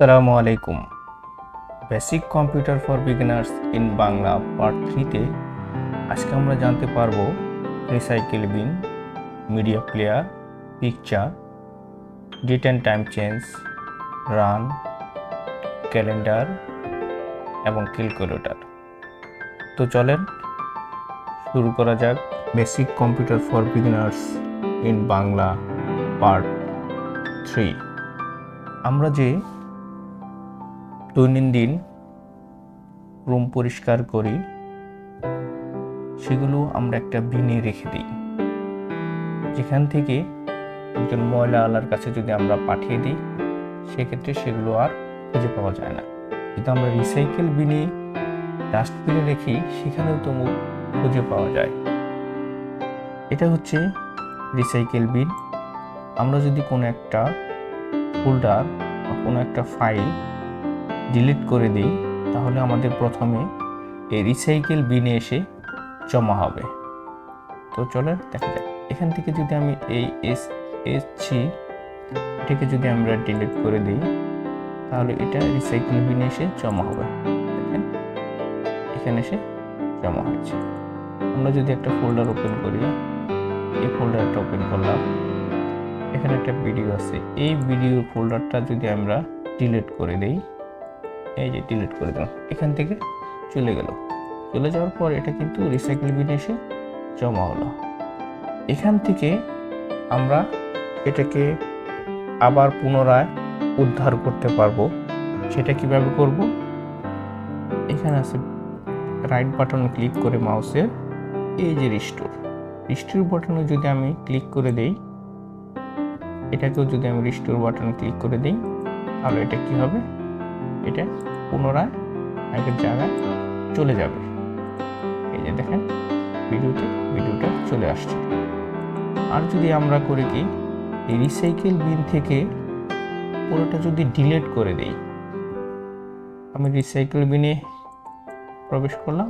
আসসালামু আলাইকুম। Basic computer for beginners in Bangla part 3-তে আজকে আমরা জানতে পারবো recycle bin, media player, picture, date and time change, run, calendar এবং ক্যালকুলেটর। তো চলেন শুরু করা যাক basic computer for beginners in Bangla part 3। আমরা যে দৈনন্দিন রুম পরিষ্কার করি সেগুলো আমরা একটা বিনে রেখে দিই, যেখান থেকে একজন ময়লাওয়ালার কাছে যদি আমরা পাঠিয়ে দিই সেক্ষেত্রে সেগুলো আর খুঁজে পাওয়া যায় না। কিন্তু আমরা রিসাইকেল বিনে, ডাস্টবিনে রেখি, সেখানেও তো খুঁজে পাওয়া যায়। এটা হচ্ছে রিসাইকেল বিন। আমরা যদি কোনো একটা ফোল্ডার বা কোনো একটা ফাইল ডিলিট করে দিই তাহলে আমাদের প্রথমে এই রিসাইকেল বিনে এসে জমা হবে। তো চলেন দেখা যাক। এখান থেকে যদি আমি এই এটাকে যদি আমরা ডিলিট করে দিই তাহলে এটা রিসাইকেল বিনে এসে জমা হবে। দেখেন এখানে এসে জমা হয়েছে। আমরা যদি একটা ফোল্ডার ওপেন করি, এই ফোল্ডারটা ওপেন করলাম, এখানে একটা ভিডিও আছে, এই ভিডিওর ফোল্ডারটা যদি আমরা ডিলিট করে দিই, এই যে ডিলিট করে দিলাম, এখান থেকে চলে গেল। চলে যাওয়ার পর এটা কিন্তু রিসাইকেল বিনে এসে জমা হলো। এখান থেকে আমরা এটাকে আবার পুনরায় উদ্ধার করতে পারবো। সেটা কিভাবে করব? এখানে আছে রাইট বাটন ক্লিক করে মাউসের এই যে রিস্টোর বাটনে যদি আমি ক্লিক করে দেই, এটাকেও যদি আমি রিস্টোর বাটনে ক্লিক করে দিই তাহলে এটা কি হবে? এটা পুনরায় আগের জায়গায় চলে যাবে। এই যে দেখেন ভিডিওটা চলে আসছে। আর যদি আমরা করি কি, এই রিসাইকেল বিন থেকে পুরোটা যদি ডিলিট করে দেই, আমি রিসাইকেল বিনে প্রবেশ করলাম,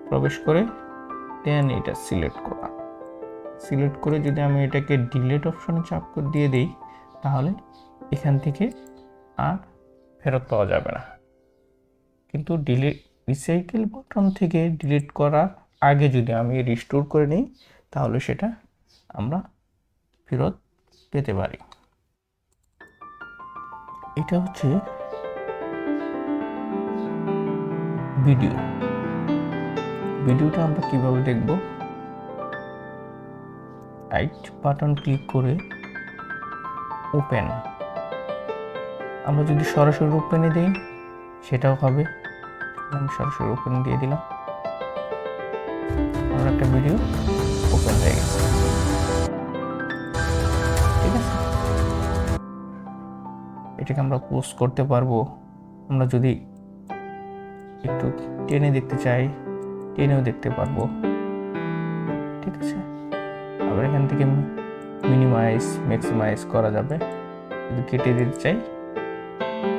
প্রবেশ করে দেন এটা সিলেক্ট করে যদি আমি এটাকে ডিলিট অপশনে চাপ করে দিয়ে দিই তাহলে এখান থেকে আর ফেরত পাওয়া যাবে না। কিন্তু রিসাইকেল বাটন থেকে ডিলিট করার আগে যদি আমি রিস্টোর করে নিই তাহলে সেটা আমরা ফেরত পেতে পারি। এটা হচ্ছে ভিডিওটা আমরা কিভাবে দেখব? রাইট বাটন ক্লিক করে ওপেন, আমরা যদি সরাসরি ওপেনে দিই সেটাও হবে। আমি সরাসরি ওপেন দিয়ে দিলাম, আমার একটা ভিডিও ওপেন হয়ে গেছে। ঠিক আছে, এটাকে আমরা পোস্ট করতে পারবো। আমরা যদি একটু টেনে দেখতে চাই টেনেও দেখতে পারবো। ঠিক আছে, আবার এখান থেকে মিনিমাইজ ম্যাক্সিমাইজ করা যাবে। যদি কেটে দিতে চাই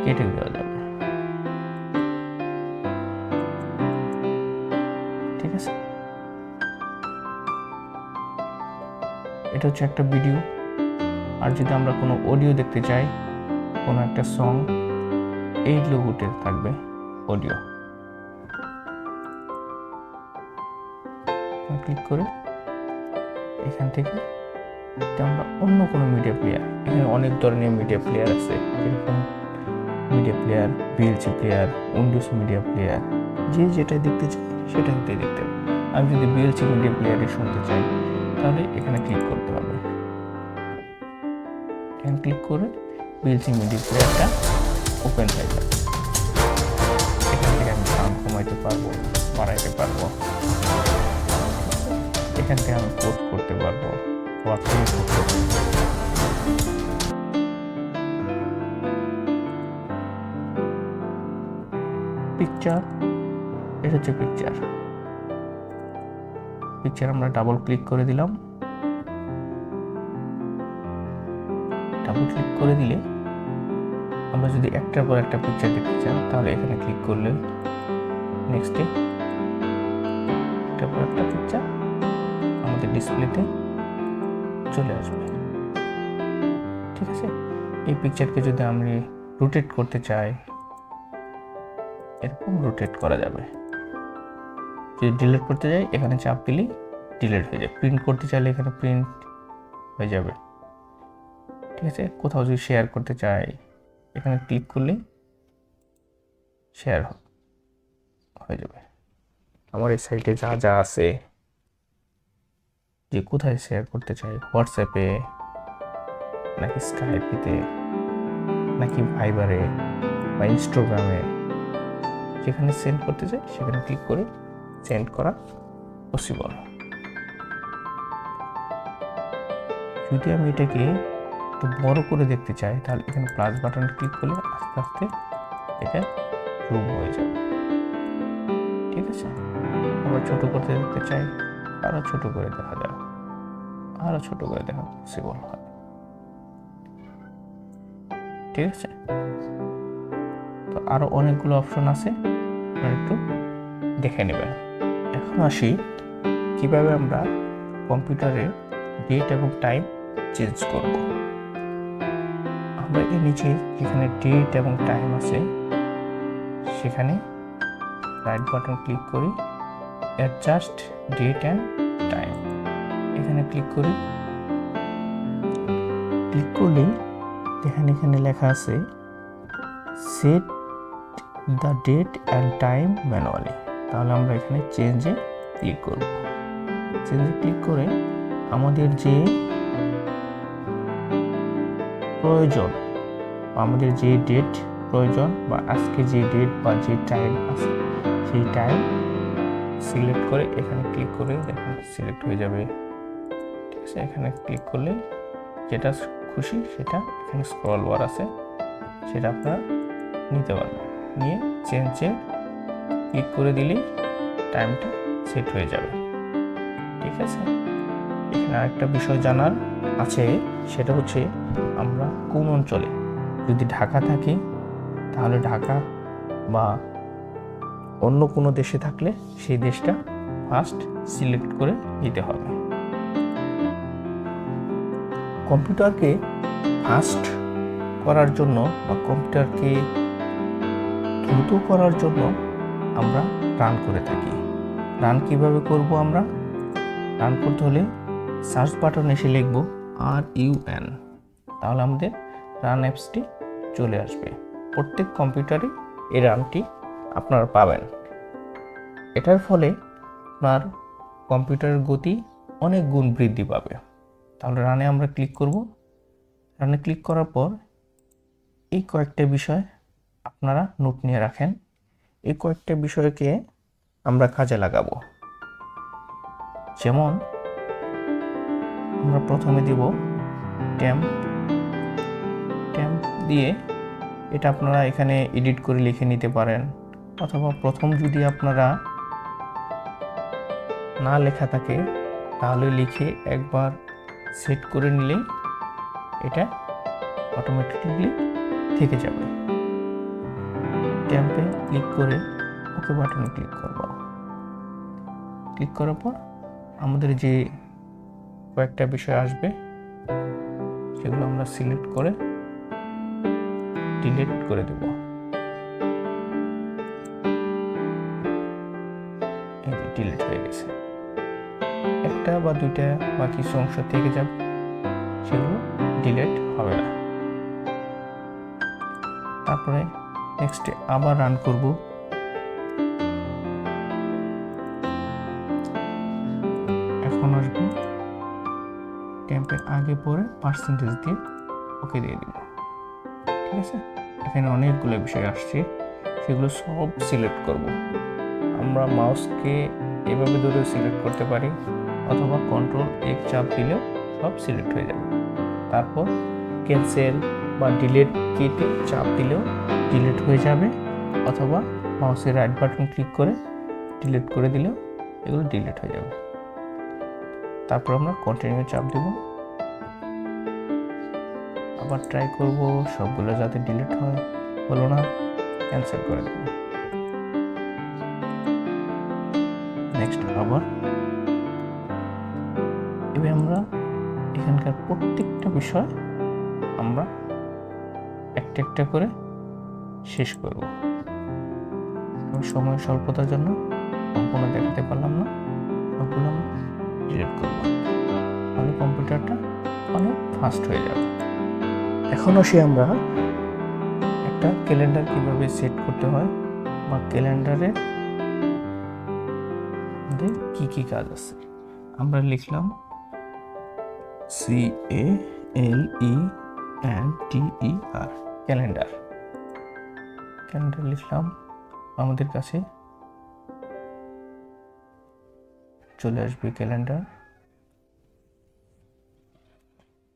কেটে দেওয়া যাবে। ঠিক আছে, এটা হচ্ছে একটা ভিডিও। আর যদি আমরা কোনো অডিও দেখতে চাই, কোনো একটা সং, এই লোগোতে থাকবে অডিও, ক্লিক করে এখান থেকে আমরা অন্য কোনো মিডিয়া প্লেয়ার, এখানে অনেক ধরনের মিডিয়া প্লেয়ার আছে, যেরকম media player, VLC player, Windows media player, যে যেটা দেখতে চাই সেটা দেখতে হবে। আমি যদি ভিএলসি মিডিয়া প্লেয়ারে শুনতে চাই তাহলে এখানে ক্লিক করতে হবে। এখানে ক্লিক করে ভিএলসি মিডিয়া প্লেয়ারটা ওপেন হয়ে যাবে। এখান থেকে আমি সাউন্ড কমাইতে পারবো, বাড়াইতে পারবো। এখান থেকে আমি পোস্ট করতে পারবো, হোয়াটসঅ্যাপে পোস্ট করতে পারবো। পিকচার, এটা হচ্ছে পিকচার আমরা ডাবল ক্লিক করে দিলাম। ডাবল ক্লিক করে দিলে আমরা যদি একটার পর একটা পিকচার দেখতে চাই তাহলে এখানে ক্লিক করলে নেক্সটে একটার পর একটা পিকচার আমাদের ডিসপ্লেতে চলে আসবে। ঠিক আছে, এই পিকচারকে যদি আমি রোটেট করতে চাই, এরকম রোটেট করা যাবে। যদি ডিলিট করতে যাই এখানে চাপ দিলেই ডিলিট হয়ে যাবে। প্রিন্ট করতে চাইলে এখানে প্রিন্ট হয়ে যাবে, ঠিক আছে। কোথাও যদি শেয়ার করতে চাই এখানে ক্লিক করলেই শেয়ার হয়ে যাবে। আমার এই সাইটে যা যা আছে, যে কোথায় শেয়ার করতে চাই, হোয়াটসঅ্যাপে নাকি স্কাইপেতে নাকি ভাইবারে বা ইনস্টাগ্রামে, যেখানে সেন্ড করতে চাই সেখানে ক্লিক করে সেন্ড করা পসিবল। যদি আমি এটাকে একটু বড় করে দেখতে চাই তাহলে এখানে প্লাস বাটন ক্লিক করলে আস্তে আস্তে এটা জুম হয়ে যাবে, ঠিক আছে। আমরা ছোট করতে দেখতে চাই, আরো ছোট করে দেখা যাবে, আরো ছোট করে দেখা পসিবল হয়, ঠিক আছে। তো আরো অনেকগুলো অপশন আছে, আপনারা একটু দেখে নেবেন। এখন আসি কিভাবে আমরা কম্পিউটারে ডেট এবং টাইম চেঞ্জ করব। আমরা এর নিচে যেখানে ডেট এবং টাইম আছে সেখানে রাইট বাটন ক্লিক করি, অ্যাডজাস্ট ডেট অ্যান্ড টাইম, এখানে ক্লিক করি। ক্লিক করলেই দেখেন এখানে লেখা আছে set the date and time manually. তাহলে আমরা এখানে চেঞ্জে ক্লিক করব। চেঞ্জে ক্লিক করে আমাদের যে প্রয়োজন, আমাদের যে ডেট প্রয়োজন বা আজকে যে ডেট বা যে টাইম আছে সেই টাইম সিলেক্ট করে এখানে ক্লিক করে দেখুন সিলেক্ট হয়ে যাবে, ঠিক আছে। এখানে ক্লিক করলে যেটা খুশি সেটা এখানে স্ক্রল বার আছে, সেটা আপনারা নিতে পারবেন। নিয়ে চেঞ্জে ক্লিক করে দিলেই টাইমটা সেট হয়ে যাবে, ঠিক আছে। এখানে আরেকটা বিষয় জানার আছে, সেটা হচ্ছে আমরা কোন অঞ্চলে, যদি ঢাকা থাকি তাহলে ঢাকা বা অন্য কোনো দেশে থাকলে সেই দেশটা ফার্স্ট সিলেক্ট করে দিতে হবে। কম্পিউটারকে ফাস্ট করার জন্য বা কম্পিউটারকে দ্রুত করার জন্য আমরা রান করে থাকি। রান কিভাবে করব? আমরা রান করতে হলে সার্চ বাটন এসে লিখব RUN, তাহলে আমাদের রান অ্যাপসটি চলে আসবে। প্রত্যেক কম্পিউটারে এই রানটি আপনারা পাবেন। এটার ফলে আপনার কম্পিউটারের গতি অনেক গুণ বৃদ্ধি পাবে। তাহলে রানে আমরা ক্লিক করব। রানে ক্লিক করার পর এই কয়েকটা বিষয় আপনারা নোট নিয়ে রাখেন। এই কয়েকটা বিষয়কে আমরা কাজে লাগাবো। যেমন আমরা প্রথমে দিব টেম্প দিয়ে, এটা আপনারা এখানে এডিট করে লিখে নিতে পারেন, অথবা প্রথম যদি আপনারা না লেখা থাকে তাহলে লিখে একবার সেট করে নিলেই এটা অটোমেটিক্যালি থেকে যাবে। ট্যাম্পে ক্লিক করে ওকে বাটনে ক্লিক করব। ক্লিক করার পর আমাদের যে কয়েকটা বিষয় আসবে সেগুলো আমরা সিলেক্ট করে ডিলিট করে দেব। এই যে ডিলিট হয়ে গেছে। একটা বা দুইটা বা কিছু অংশ থেকে যাবে, সেগুলো ডিলিট হবে না। তারপরে নেক্সটে আবার রান করব। এখন আসবো টেম্পের আগে পরে পার্সেন্টেজ দিয়ে ওকে দিয়ে দিব, ঠিক আছে। এখানে অনেকগুলো বিষয় আসছে, সেগুলো সব সিলেক্ট করব। আমরা মাউসকে এভাবে ধরে সিলেক্ট করতে পারি, অথবা Ctrl+X চাপ দিলেও সব সিলেক্ট হয়ে যাবে। তারপর ক্যান্সেল বা ডিলিট কিতে চাপ দিলেও ডিলিট হয়ে যাবে, অথবা মাউসের রাইট বাটন ক্লিক করে ডিলিট করে দিলেও এগুলো ডিলিট হয়ে যাবে। তারপর আমরা কন্টিনিউ চাপ দেব, আবার ট্রাই করব সবগুলো যাতে ডিলিট হয়। হলো না, ক্যান্সেল করে দেব। নেক্সট আবার এবার আমরা এখানকার প্রত্যেকটা বিষয় আমরা একটা একটা করে শেষ করব। আমি সময় স্বল্পতার জন্য সম্পূর্ণ দেখাতে পারলাম না, সবগুলো আমরা ডিলিট করব, তাহলে কম্পিউটারটা অনেক ফাস্ট হয়ে যাবে। এখন আসি আমরা একটা ক্যালেন্ডার কিভাবে সেট করতে হয় বা ক্যালেন্ডারে কি কি কাজ আছে। আমরা লিখলাম CALENDAR ক্যালেন্ডার। ক্যালেন্ডার লিখলাম, আমাদের কাছে চলে আসবে ক্যালেন্ডার।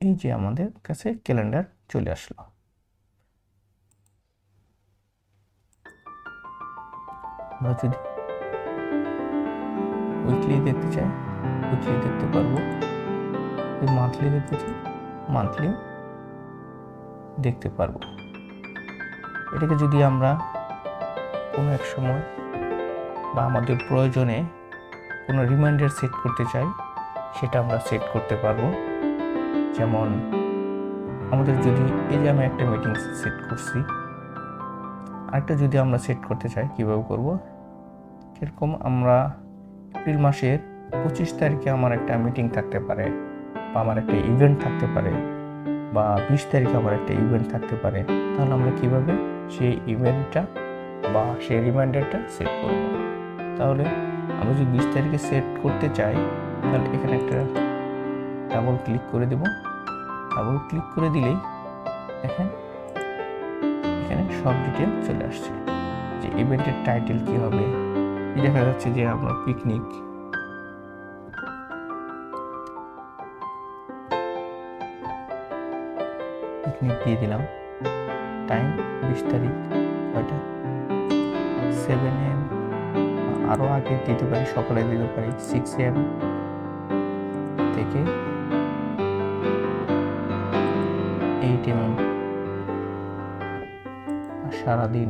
এই যে আমাদের কাছে ক্যালেন্ডার চলে আসলো। আমরা যদি উইকলি দেখতে চাই উইকলি দেখতে পারবো, মান্থলি দেখতে চাই মান্থলি দেখতে পারবো। এটাকে যদি আমরা কোনো এক সময় বা আমাদের প্রয়োজনে কোনো রিমাইন্ডার সেট করতে চাই, সেটা আমরা সেট করতে পারবো। যেমন আমাদের যদি এই যে আমি একটা মিটিং সেট করছি, আরেকটা যদি আমরা সেট করতে চাই, কিভাবে করব, যেরকম আমরা এপ্রিল মাসের 25 তারিখে আমার একটা মিটিং থাকতে পারে, বা আমার একটা ইভেন্ট থাকতে পারে, বা 20 তারিখে আমার একটা ইভেন্ট থাকতে পারে, তাহলে আমরা কিভাবে সেই ইভেন্টটা বা সেই রিমাইন্ডারটা সেট করব। তাহলে আমরা যদি 20 তারিখে সেট করতে চাই, তাহলে এখানে একটা ডাবল ক্লিক করে দেব। ডাবল ক্লিক করে দিলেই দেখেন এখানে সব ডিটেল চলে আসছে, যে ইভেন্টের টাইটেল কি হবে। দেখা যাচ্ছে যে আমরা পিকনিক দিয়ে দিলাম, টাইম 20 তারিখ, কয়টা 7 AM, আরও আগে দিতে পারি, সকালে দিতে পারি 6 AM থেকে 8 AM, আর সারাদিন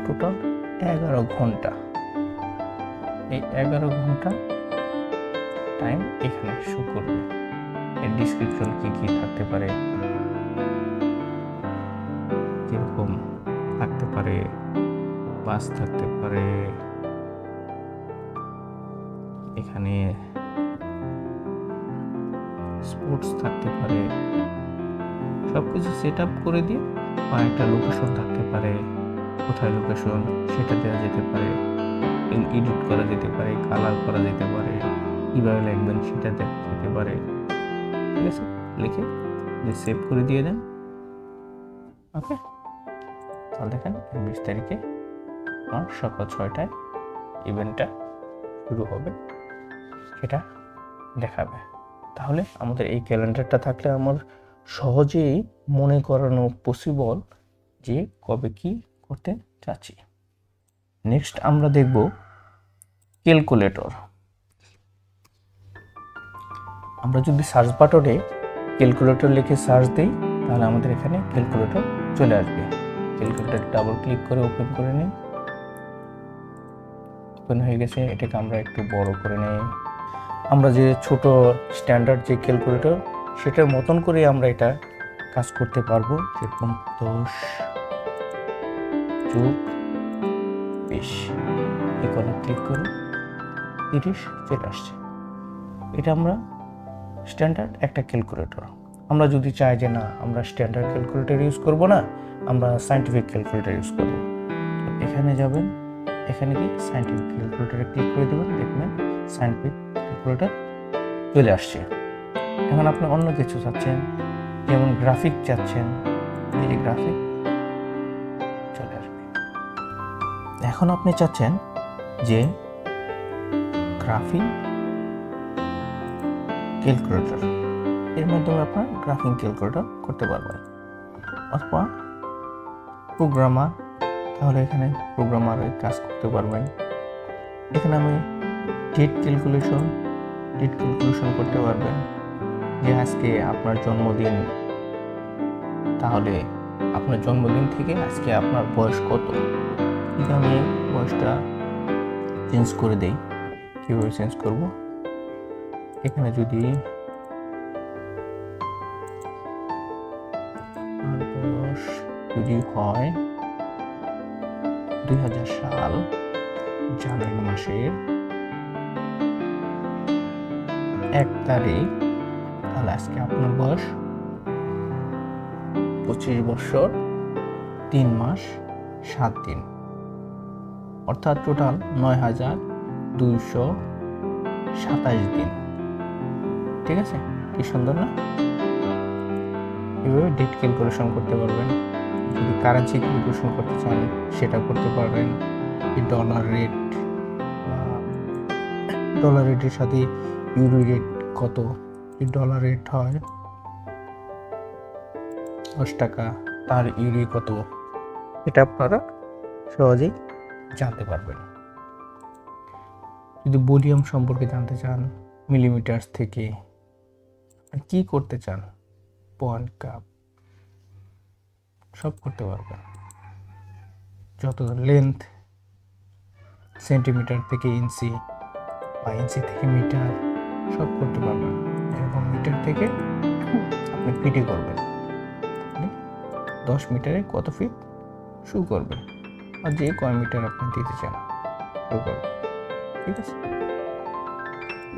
টোটাল 11 ঘন্টা। এই 11 ঘন্টা টাইম এখানে শো করবে। এর ডিসক্রিপশন কি কি থাকতে পারে, যেরকম থাকতে পারে বাস থাকতে পারে, এখানে স্পোর্টস থাকতে পারে, সবকিছু সেট আপ করে দিয়ে, বা একটা লোকেশন থাকতে পারে, কোথায় লোকেশন সেটা দেওয়া যেতে পারে, এডিট করা যেতে পারে, কালার করা যেতে পারে, কীভাবে লিখবেন সেটা দেখা যেতে পারে। ঠিক আছে, লিখে সেভ করে দিয়ে দেন। ওকে, তাহলে দেখেন 20 তারিখে আমার সকাল 6টায় ইভেন্টটা শুরু হবে, সেটা দেখাবে। তাহলে আমাদের এই ক্যালেন্ডারটা থাকলে আমার সহজেই মনে করানো পসিবল যে কবে কি করতে চাচ্ছি। নেক্সট আমরা দেখব ক্যালকুলেটর। আমরা যদি সার্চ বাটনে ক্যালকুলেটর লিখে সার্চ দিই, তাহলে আমাদের এখানে ক্যালকুলেটর চলে আসবে। ক্যালকুলেটর ডাবল ক্লিক করে ওপেন করে নিই। ওপেন হয়ে গেছে, এটাকে আমরা একটু বড় করে নিই। আমরা যে ছোট স্ট্যান্ডার্ড যে ক্যালকুলেটর, সেটার মতন করে আমরা এটা কাজ করতে পারবো। যেরকম 10 যোগ 20 এখানে ক্লিক করে 30 চলে আসছে। এটা আমরা স্ট্যান্ডার্ড একটা ক্যালকুলেটর। আমরা যদি চাই যে না, আমরা স্ট্যান্ডার্ড ক্যালকুলেটর ইউজ করব না, আমরা সায়েন্টিফিক ক্যালকুলেটর ইউজ করব, এখানে যাবেন, এখানে কি সায়েন্টিফিক ক্যালকুলেটরে ক্লিক করে দেবেন। দেখবেন সায়েন্টিফিক ক্যালকুলেটর চলে আসছে। এখন আপনি অন্য কিছু চাচ্ছেন, যেমন গ্রাফিক চাচ্ছেন, এই যে গ্রাফিক চলে আসবে। এখন আপনি চাচ্ছেন যে গ্রাফিক ক্যালকুলেটর, এর মাধ্যমে আপনার গ্রাফিক ক্যালকুলেটর করতে পারবেন। অথবা প্রোগ্রামার, তাহলে এখানে প্রোগ্রামারের কাজ করতে পারবেন। এখানে আমি ডেট ক্যালকুলেশন করতে পারবেন, যে আজকে আপনার জন্মদিন, তাহলে আপনার জন্মদিন থেকে আজকে আপনার বয়স কত। যদি আমি বয়সটা চেঞ্জ করে দেই, কীভাবে চেঞ্জ করব, এখানে যদি যদি হয় 2000 সাল জানুয়ারি মাসের 1 তারিখ, তাহলে আজকে আপনার বয়স 25 বছর 3 মাস 7 দিন, অর্থাৎ টোটাল 9227 দিন। ঠিক আছে, কি সুন্দর না? এভাবে ডেট ক্যালকুলেশন করতে পারবেন। যদি কারেন্সি ক্যালকুলেশন করতে চান সেটা করতে পারবেন। ডলার রেটের সাথে ইউরো রেট কত, ডলার রেট হয় 10 টাকা, তার ইউরো কত, এটা আপনারা সহজেই জানতে পারবেন। যদি ভলিউম সম্পর্কে জানতে চান, মিলিমিটার থেকে কি করতে চান, পয়েন্ট, কাপ, সব করতে পারবেন। যত লেন্থ, সেন্টিমিটার থেকে ইঞ্চি বা ইঞ্চি থেকে মিটার, সব করতে পারবেন। এরকম মিটার থেকে আপনি ফিটে করবেন, 10 মিটারে কত ফিট শু করবে, আর যে কয় মিটার আপনি দিতে চান শু করবে। ঠিক আছে,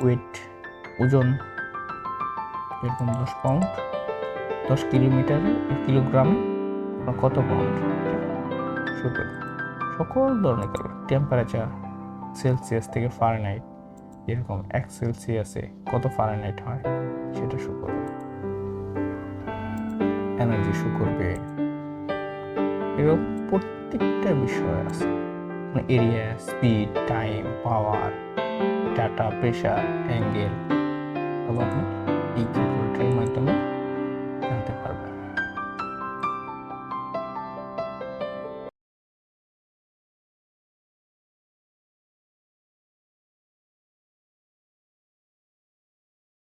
ওয়েট, ওজন, এরকম 10 পাউন্ড, 10 কিলোমিটারে কিলোগ্রামে কত পাউন্ড শু করবে। সকল ধরনের করবে। টেম্পারেচার, সেলসিয়াস থেকে ফারেনহাইট, এরকম 1 সেলসিয়াসে কত ফারেনহাইট হয় সেটা শো করবে। এনার্জি শো করবে। এরকম প্রত্যেকটা বিষয় আছে, এরিয়া, স্পিড, টাইম, পাওয়ার, ডাটা, প্রেশার, অ্যাঙ্গেল, সব আপনি এই ক্যালকুলেটরের মাধ্যমে জানতে পারবেন।